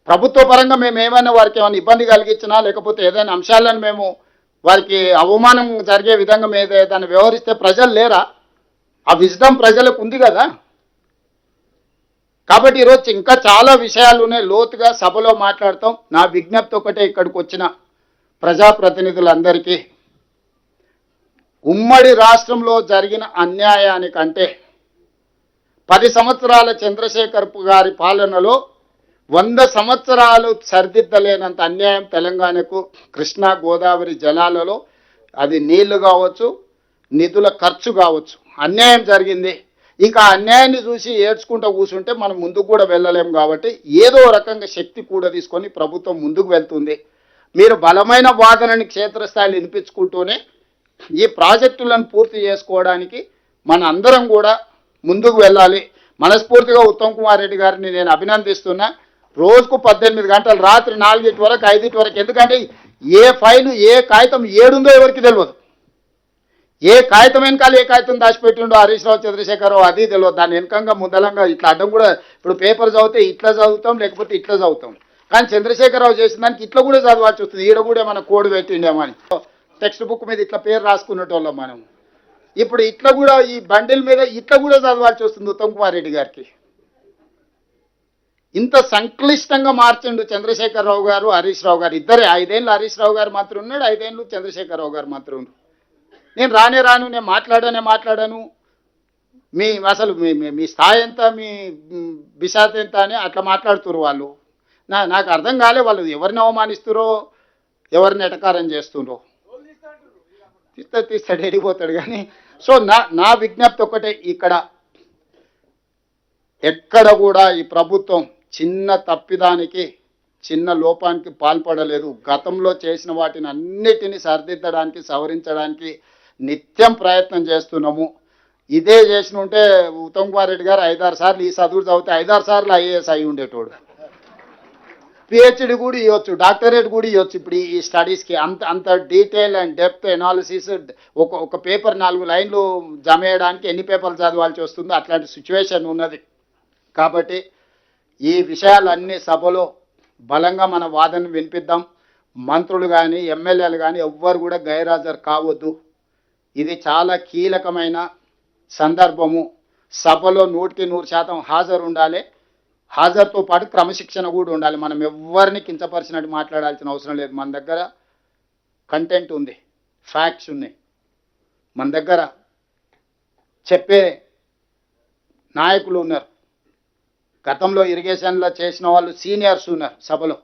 ప్రభుత్వ పరంగా మేము ఏమైనా వారికి ఏమైనా ఇబ్బంది కలిగించినా లేకపోతే ఏదైనా అంశాలను మేము వారికి అవమానం జరిగే విధంగా మీద దాన్ని వ్యవహరిస్తే ప్రజలు లేరా? ఆ విజ్డమ్ ప్రజలకు ఉంది కదా. కాబట్టి ఈరోజు ఇంకా చాలా విషయాలు ఉన్నాయి, లోతుగా సభలో మాట్లాడతాం. నా విజ్ఞప్తి ఒకటే ఇక్కడికి వచ్చిన ప్రజాప్రతినిధులందరికీ, ఉమ్మడి రాష్ట్రంలో జరిగిన అన్యాయానికంటే 10 సంవత్సరాల చంద్రశేఖర్ గారి పాలనలో 100 సంవత్సరాలు సరిదిద్దలేనంత అన్యాయం తెలంగాణకు కృష్ణా గోదావరి జలాలలో, అది నీళ్లు కావచ్చు, నిధుల ఖర్చు కావచ్చు, అన్యాయం జరిగింది. ఇక అన్యాయాన్ని చూసి ఏడ్చుకుంటూ కూర్చుంటే మనం ముందుకు కూడా వెళ్ళలేం. కాబట్టి ఏదో రకంగా శక్తి కూడా తీసుకొని ప్రభుత్వం ముందుకు వెళ్తుంది. మీరు బలమైన వాదనని క్షేత్రస్థాయిలో వినిపించుకుంటూనే ఈ ప్రాజెక్టులను పూర్తి చేసుకోవడానికి మన అందరం కూడా ముందుకు వెళ్ళాలి. మనస్ఫూర్తిగా ఉత్తమ్ కుమార్ రెడ్డి గారిని నేను అభినందిస్తున్నా. రోజుకు 18 గంటలు, రాత్రి 4 వరకు 5 వరకు, ఎందుకంటే ఏ ఫైలు ఏ కాగితం ఏడుందో ఎవరికి తెలియదు. ఏ కాగితం వెనకాల ఏ కాగితం దాచిపెట్టిండో హరీష్ రావు, చంద్రశేఖరరావు అది తెలియదు. దాని వెనకంగా ముందలంగా ఇట్లా అడ్డం కూడా, ఇప్పుడు పేపర్ చదివితే ఇట్లా చదువుతాం, లేకపోతే ఇట్లా చదువుతాం. కానీ చంద్రశేఖరరావు చేసిన దానికి ఇట్లా కూడా చదవాల్సి వస్తుంది. ఈడ కూడా మన కోడ్ పెట్టిండేమని టెక్స్ట్ బుక్ మీద ఇట్లా పేరు రాసుకునేటోళ్ళం మనం. ఇప్పుడు ఇట్లా కూడా ఈ బండిల్ మీద ఇట్లా కూడా చదవాల్సి వస్తుంది ఉత్తమ్ కుమార్ రెడ్డి గారికి. ఇంత సంక్లిష్టంగా మార్చిండు చంద్రశేఖరరావు గారు, హరీష్ రావు గారు ఇద్దరే. 5 ఏళ్ళు హరీష్ రావు గారు మాత్రం ఉన్నాడు, 5 ఏళ్ళు చంద్రశేఖరరావు గారు మాత్రం ఉన్నాడు. నేను రాను, నేను మాట్లాడాను. మీ అసలు మీ స్థాయి ఎంత, మీ బిషాత్ ఎంత అని అట్లా మాట్లాడుతున్నారు వాళ్ళు. నాకు అర్థం కాలే వాళ్ళు ఎవరిని అవమానిస్తురో, ఎవరిని ఎటకారం చేస్తుండ్రో. తీస్తాడు ఎడిపోతాడు. కానీ సో నా విజ్ఞప్తి ఒకటే, ఇక్కడ ఎక్కడ కూడా ఈ ప్రభుత్వం చిన్న తప్పిదానికి, చిన్న లోపానికి పాల్పడలేదు. గతంలో చేసిన వాటిని అన్నిటినీ సరిదిద్దడానికి, సవరించడానికి నిత్యం ప్రయత్నం చేస్తున్నాము. ఇదే చేసిన ఉంటే ఉత్తమ్ కుమార్ రెడ్డి గారు 5-6 సార్లు ఈ చదువు చదివితే 5-6 సార్లు ఐఏఎస్ అయి ఉండేటోడు. పిహెచ్డి కూడా ఇవ్వచ్చు, డాక్టరేట్ కూడా ఇవ్వచ్చు. ఇప్పుడు ఈ స్టడీస్కి అంత డీటెయిల్ అండ్ డెప్త్ ఎనాలిసిస్, ఒక పేపర్ 4 లైన్లు జమ చేయడానికి ఎన్ని పేపర్లు చదవాల్సి వస్తుందో అట్లాంటి సిచ్యువేషన్ ఉన్నది. కాబట్టి ఈ విషయాలన్నీ సభలో బలంగా మన వాదన వినిపిద్దాం. మంత్రులు కానీ ఎమ్మెల్యేలు కానీ ఎవ్వరు కూడా గైర్హాజరు కావద్దు. ఇది చాలా కీలకమైన సందర్భము. సభలో 100% హాజరు ఉండాలి. హాజరుతో పాటు క్రమశిక్షణ కూడా ఉండాలి. మనం ఎవరిని కించపరిచినట్టు మాట్లాడాల్సిన అవసరం లేదు. మన దగ్గర కంటెంట్ ఉంది, ఫ్యాక్ట్స్ ఉన్నాయి, మన దగ్గర చెప్పే నాయకులు ఉన్నారు. గతంలో ఇరిగేషన్లో చేసిన వాళ్ళు సీనియర్స్ ఉన్నారు సభలో.